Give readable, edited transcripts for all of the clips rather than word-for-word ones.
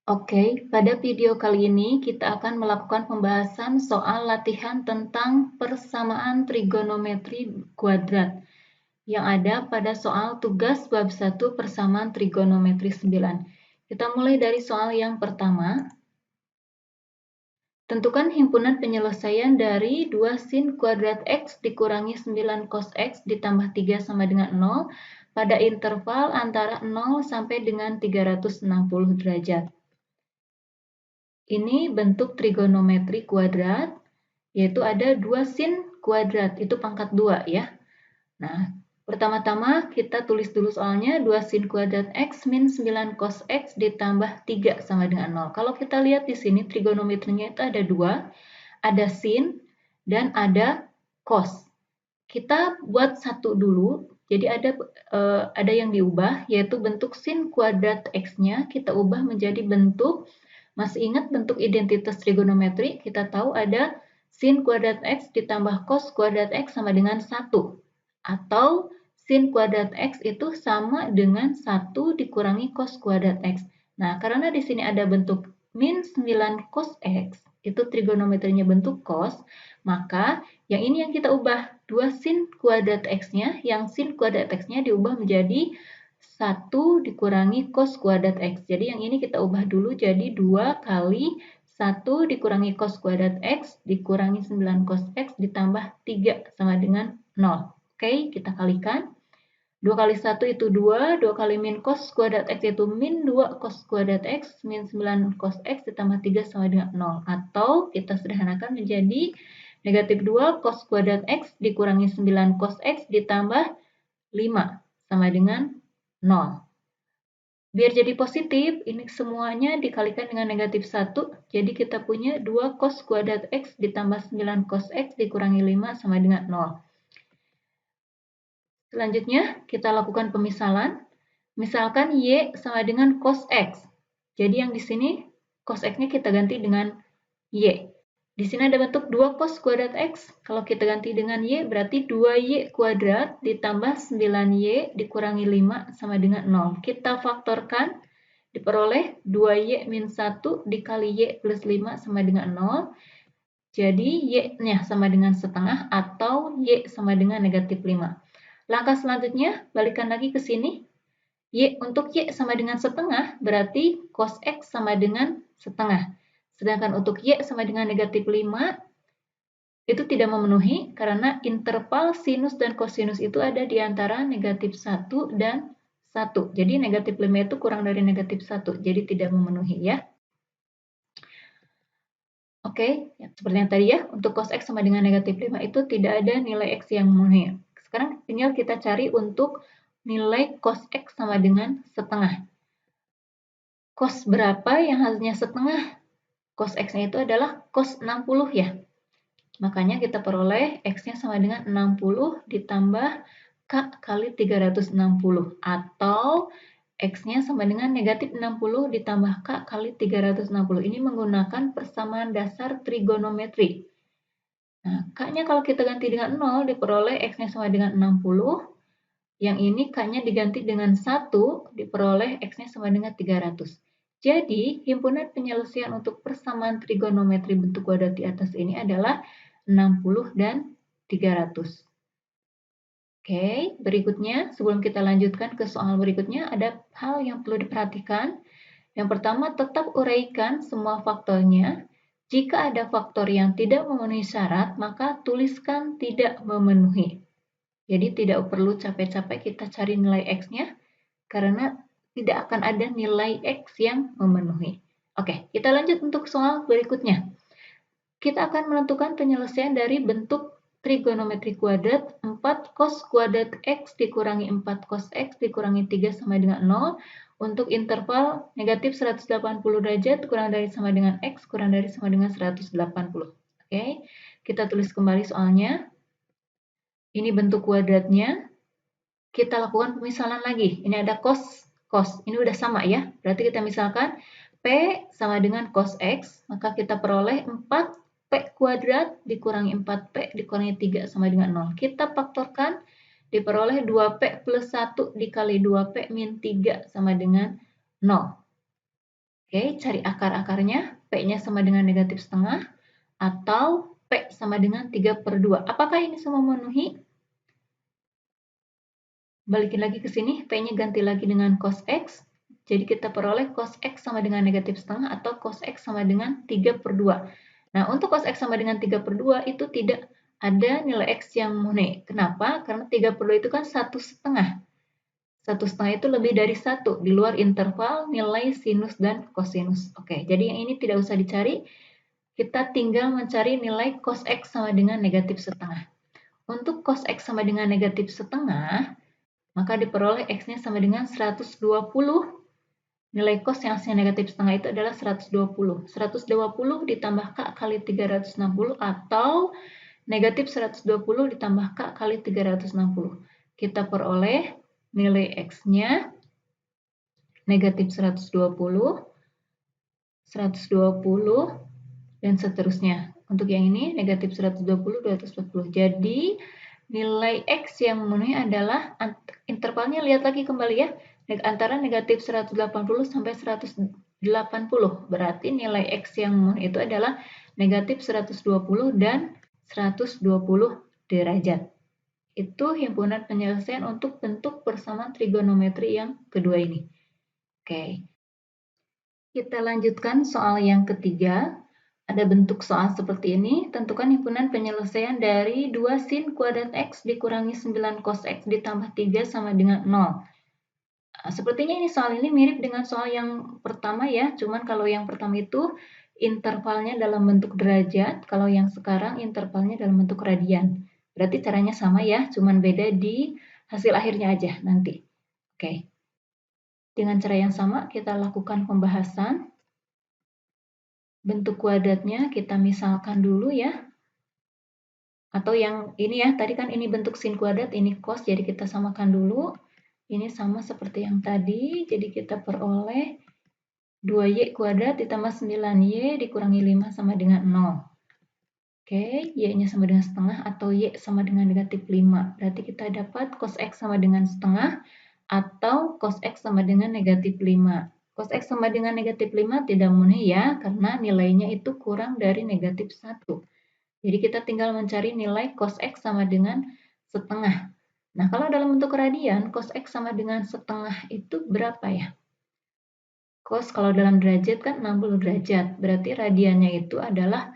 Oke, pada video kali ini kita akan melakukan pembahasan soal latihan tentang persamaan trigonometri kuadrat yang ada pada soal tugas bab 1 persamaan trigonometri 9. Kita mulai dari soal yang pertama. Tentukan himpunan penyelesaian dari 2 sin kuadrat X dikurangi 9 cos X ditambah 3 sama dengan 0 pada interval antara 0 sampai dengan 360 derajat. Ini bentuk trigonometri kuadrat, yaitu ada 2 sin kuadrat, itu pangkat 2 ya. Nah, pertama-tama kita tulis dulu soalnya 2 sin kuadrat X min 9 cos X ditambah 3 sama dengan 0. Kalau kita lihat di sini trigonometrinya itu ada 2, ada sin dan ada cos. Kita buat satu dulu, jadi ada yang diubah, yaitu bentuk sin kuadrat X-nya kita ubah menjadi bentuk. Masih ingat bentuk identitas trigonometri? Kita tahu ada sin kuadrat X ditambah cos kuadrat X sama dengan 1. Atau sin kuadrat X itu sama dengan 1 dikurangi cos kuadrat X. Nah, karena di sini ada bentuk min 9 cos X, itu trigonometrinya bentuk cos, maka yang ini yang kita ubah. 2 sin kuadrat X-nya, yang sin kuadrat X-nya diubah menjadi 1 dikurangi cos kuadrat X. Jadi yang ini kita ubah dulu jadi 2 kali 1 dikurangi cos kuadrat X dikurangi 9 cos X ditambah 3 sama dengan 0. Oke, kita kalikan. 2 kali 1 itu 2, 2 kali min cos kuadrat X itu min 2 cos kuadrat X, min 9 cos X ditambah 3 sama dengan 0. Atau kita sederhanakan menjadi negatif 2 cos kuadrat X dikurangi 9 cos X ditambah 5 sama dengan 0. Biar jadi positif, ini semuanya dikalikan dengan negatif 1, jadi kita punya 2 cos kuadrat X ditambah 9 cos X dikurangi 5 sama dengan 0. Selanjutnya, kita lakukan pemisalan. Misalkan Y sama dengan cos X. Jadi yang di sini cos X-nya kita ganti dengan Y. Di sini ada bentuk 2 cos kuadrat X. Kalau kita ganti dengan Y berarti 2Y kuadrat ditambah 9Y dikurangi 5 sama dengan 0. Kita faktorkan, diperoleh 2Y min 1 dikali Y plus 5 sama dengan 0. Jadi Y-nya sama dengan setengah atau Y sama dengan negatif 5. Langkah selanjutnya, balikan lagi ke sini. Untuk Y sama dengan setengah, berarti cos X sama dengan setengah. Sedangkan untuk Y sama dengan negatif 5, itu tidak memenuhi karena interval sinus dan kosinus itu ada di antara negatif 1 dan 1. Jadi negatif 5 itu kurang dari negatif 1, jadi tidak memenuhi ya. Oke, seperti yang tadi ya, untuk cos X sama dengan negatif 5 itu tidak ada nilai X yang memenuhi. Sekarang tinggal kita cari untuk nilai cos X sama dengan setengah. Cos berapa yang hasilnya setengah? Cos X-nya itu adalah cos 60 ya. Makanya kita peroleh X-nya sama dengan 60 ditambah K kali 360. Atau X-nya sama dengan negatif 60 ditambah K kali 360. Ini menggunakan persamaan dasar trigonometri. Nah, K-nya kalau kita ganti dengan 0, diperoleh X-nya sama dengan 60. Yang ini K-nya diganti dengan 1, diperoleh X-nya sama dengan 300. Jadi, himpunan penyelesaian untuk persamaan trigonometri bentuk kuadrat di atas ini adalah 60 dan 300. Oke, berikutnya sebelum kita lanjutkan ke soal berikutnya, ada hal yang perlu diperhatikan. Yang pertama, tetap uraikan semua faktornya. Jika ada faktor yang tidak memenuhi syarat, maka tuliskan tidak memenuhi. Jadi tidak perlu capek-capek kita cari nilai X-nya, karena tidak akan ada nilai X yang memenuhi. Oke, kita lanjut untuk soal berikutnya. Kita akan menentukan penyelesaian dari bentuk trigonometri kuadrat 4 cos kuadrat X dikurangi 4 cos X dikurangi 3 sama dengan 0 untuk interval negatif 180 derajat kurang dari sama dengan X kurang dari sama dengan 180. Oke, kita tulis kembali soalnya. Ini bentuk kuadratnya. Kita lakukan pemisalan lagi. Ini ada cos. Ini udah sama ya. Berarti kita misalkan P sama dengan cos X, maka kita peroleh 4P kuadrat dikurangi 4P dikurangi 3 sama dengan 0. Kita faktorkan, diperoleh 2P plus 1 dikali 2P min 3 sama dengan 0. Oke, cari akar-akarnya. P-nya sama dengan negatif setengah atau P sama dengan 3/2. Apakah ini semua memenuhi? Balikin lagi ke sini, P-nya ganti lagi dengan cos X. Jadi kita peroleh cos X sama dengan negatif setengah atau cos X sama dengan 3/2. Nah, untuk cos X sama dengan 3/2 itu tidak ada nilai X yang memenuhi. Kenapa? Karena 3/2 itu kan 1/2. 1/2 itu lebih dari 1 di luar interval nilai sinus dan kosinus. Oke, jadi yang ini tidak usah dicari. Kita tinggal mencari nilai cos X sama dengan negatif setengah. Untuk cos X sama dengan negatif setengah, maka diperoleh X-nya sama dengan 120. Nilai cos yang hasilnya negatif setengah itu adalah 120. 120 ditambah K kali 360 atau negatif 120 ditambah K kali 360. Kita peroleh nilai X-nya negatif 120, 120, dan seterusnya. Untuk yang ini negatif 120, 240. Jadi nilai X yang memenuhi adalah intervalnya, lihat lagi kembali ya, antara negatif 180 sampai 180. Berarti nilai X yang memenuhi itu adalah negatif 120 dan 120 derajat. Itu himpunan penyelesaian untuk bentuk persamaan trigonometri yang kedua ini. Oke. Kita lanjutkan soal yang ketiga. Ada bentuk soal seperti ini. Tentukan himpunan penyelesaian dari 2 sin kuadrat X dikurangi 9 cos X ditambah 3 sama dengan 0. Sepertinya ini soal ini mirip dengan soal yang pertama ya. Cuman kalau yang pertama itu intervalnya dalam bentuk derajat. Kalau yang sekarang intervalnya dalam bentuk radian. Berarti caranya sama ya. Cuman beda di hasil akhirnya aja nanti. Oke. Dengan cara yang sama kita lakukan pembahasan. Bentuk kuadratnya kita misalkan dulu ya. Atau yang ini ya, tadi kan ini bentuk sin kuadrat, ini cos, jadi kita samakan dulu. Ini sama seperti yang tadi, jadi kita peroleh 2y kuadrat ditambah 9y dikurangi 5 sama dengan 0. Oke, y-nya sama dengan setengah atau y sama dengan negatif 5. Berarti kita dapat cos x sama dengan setengah atau cos x sama dengan negatif 5. Cos X sama dengan negatif 5 tidak memenuhi ya, karena nilainya itu kurang dari negatif 1. Jadi kita tinggal mencari nilai cos X sama dengan setengah. Nah, kalau dalam bentuk radian, cos X sama dengan setengah itu berapa ya? Cos kalau dalam derajat kan 60 derajat, berarti radiannya itu adalah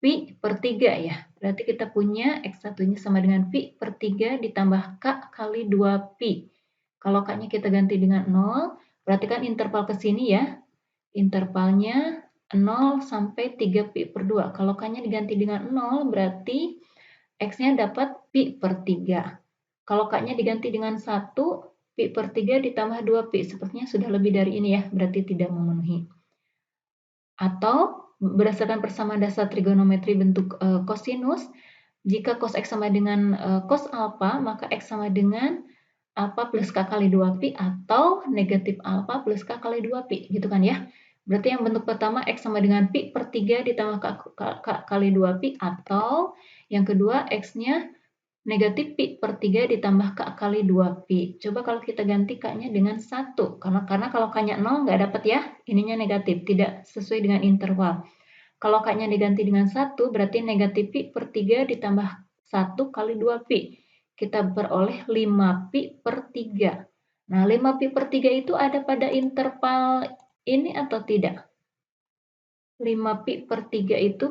pi per 3 ya. Berarti kita punya X1-nya sama dengan pi per 3 ditambah K kali 2pi. Kalau K-nya kita ganti dengan 0, berarti kan interval ke sini ya. Intervalnya 0 sampai 3 pi per 2. Kalau K-nya diganti dengan 0, berarti X-nya dapat pi per 3. Kalau K-nya diganti dengan 1, pi per 3 ditambah 2 pi. Sepertinya sudah lebih dari ini ya, berarti tidak memenuhi. Atau berdasarkan persamaan dasar trigonometri bentuk kosinus, jika cos X sama dengan cos alfa, maka X sama dengan alfa plus K kali 2pi atau negatif alfa plus K kali 2pi, gitu kan ya. Berarti yang bentuk pertama X sama dengan pi per 3 ditambah K kali 2pi atau yang kedua X-nya negatif pi per 3 ditambah K kali 2pi. Coba kalau kita ganti K-nya dengan 1, karena kalau K-nya 0 nggak dapat ya, ininya negatif, tidak sesuai dengan interval. Kalau K-nya diganti dengan 1, berarti negatif pi per 3 ditambah 1 kali 2pi. Kita beroleh 5pi per 3. Nah, 5pi per 3 itu ada pada interval ini atau tidak? 5pi per 3 itu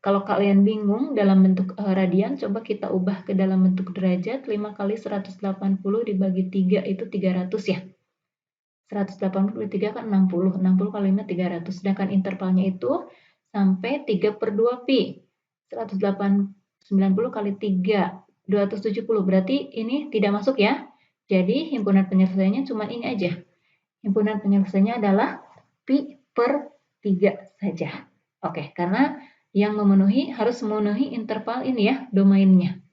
kalau kalian bingung dalam bentuk radian, coba kita ubah ke dalam bentuk derajat. 5 kali 180 dibagi 3 itu 300 ya. 180 kali 3 kan 60. 60 kali 5 300. Sedangkan intervalnya itu sampai 3 per 2 pi. 190 kali 3, 270. Berarti ini tidak masuk ya. Jadi himpunan penyelesaiannya cuma ini aja. Himpunan penyelesaiannya adalah pi per 3 saja. Oke, karena yang harus memenuhi interval ini ya, domainnya.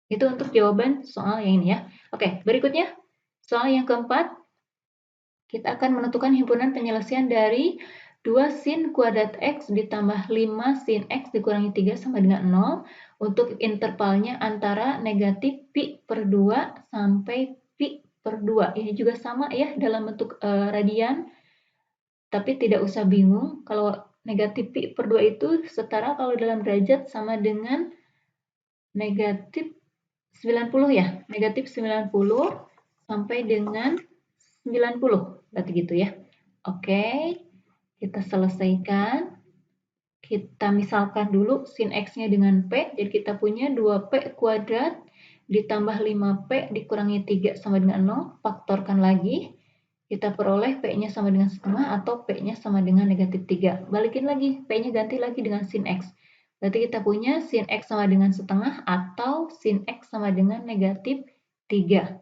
Itu untuk jawaban soal yang ini ya. Oke, berikutnya soal yang keempat. Kita akan menentukan himpunan penyelesaian dari 2 sin kuadrat X ditambah 5 sin X dikurangi 3 sama dengan 0 untuk intervalnya antara negatif pi per 2 sampai pi per 2. Ini juga sama ya dalam bentuk radian. Tapi tidak usah bingung, kalau negatif pi per 2 itu setara kalau dalam derajat sama dengan negatif 90 ya. Negatif 90 sampai dengan 90. Berarti gitu ya. Oke, kita selesaikan. Kita misalkan dulu sin X-nya dengan P. Jadi kita punya 2P kuadrat ditambah 5P dikurangi 3 sama dengan 0. Faktorkan lagi. Kita peroleh P-nya sama dengan setengah atau P-nya sama dengan negatif 3. Balikin lagi, P-nya ganti lagi dengan sin X. Berarti kita punya sin X sama dengan setengah atau sin X sama dengan negatif 3.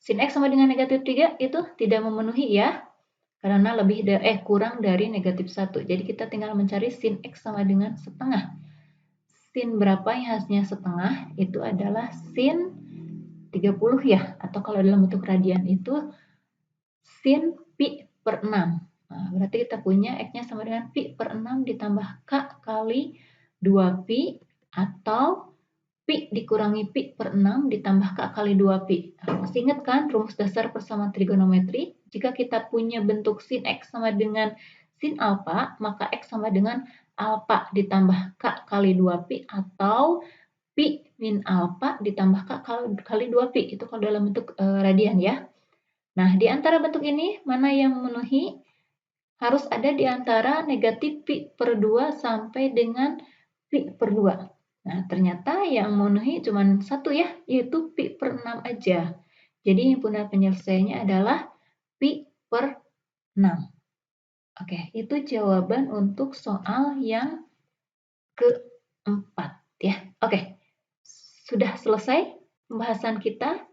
Sin X sama dengan negatif 3 itu tidak memenuhi ya, karena kurang dari negatif 1. Jadi kita tinggal mencari sin X sama dengan setengah. Sin berapa yang hasilnya setengah? Itu adalah sin 30 ya, atau kalau dalam bentuk radian itu sin pi per 6. Nah, berarti kita punya X-nya sama dengan pi per 6 ditambah K kali 2pi atau pi dikurangi pi per 6 ditambah K kali 2pi. Nah, masih ingat kan rumus dasar persamaan trigonometri? Jika kita punya bentuk sin X sama dengan sin alfa, maka X sama dengan alfa ditambah K kali 2pi atau pi min alfa ditambah K kali 2pi. Itu kalau dalam bentuk radian ya. Nah, di antara bentuk ini, mana yang memenuhi? Harus ada di antara negatif pi per 2 sampai dengan pi per 2. Nah, ternyata yang memenuhi cuma satu ya, yaitu pi per 6 aja. Jadi himpunan penyelesaiannya adalah pi per 6. Oke, itu jawaban untuk soal yang keempat ya. Oke, sudah selesai pembahasan kita